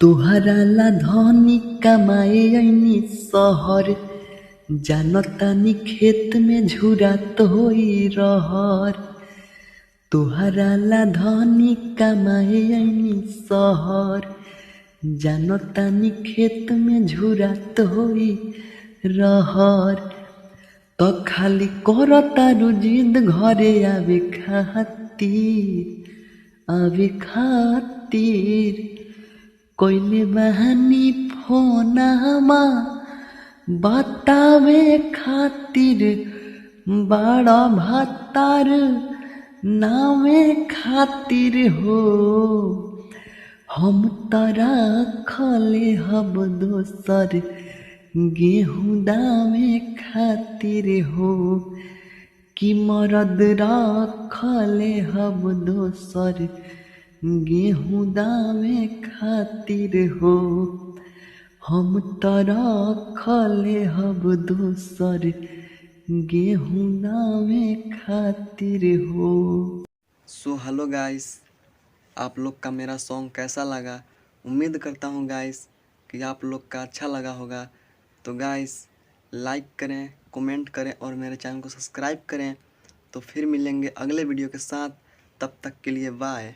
तुहरा ला धनी कमाए ऐनी शहर, जानतानी खेत में झुरात होई रहर। तुहरा ला धनी कमाए ऐनी शहर, जानतानी खेत में झुरात होई रहर। तो खाली करतारू जिद घरे आवे खातिर कोइले बहानी फोनमा बतावे खातिर, बड़ा भातार नामे खातिर हो। हम तरा खले हब दोसर गेहूँ दामे खातिर हो, कि मरद रखले हब दोसर गेहूँ दामे खातिर हो। हम त रखले हब दोसर गेहूँ दामे खातिर हो। सो हेलो गाइस, आप लोग का मेरा सॉन्ग कैसा लगा? उम्मीद करता हूँ गाइस कि आप लोग का अच्छा लगा होगा। तो गाइस लाइक करें, कमेंट करें और मेरे चैनल को सब्सक्राइब करें। तो फिर मिलेंगे अगले वीडियो के साथ, तब तक के लिए बाय।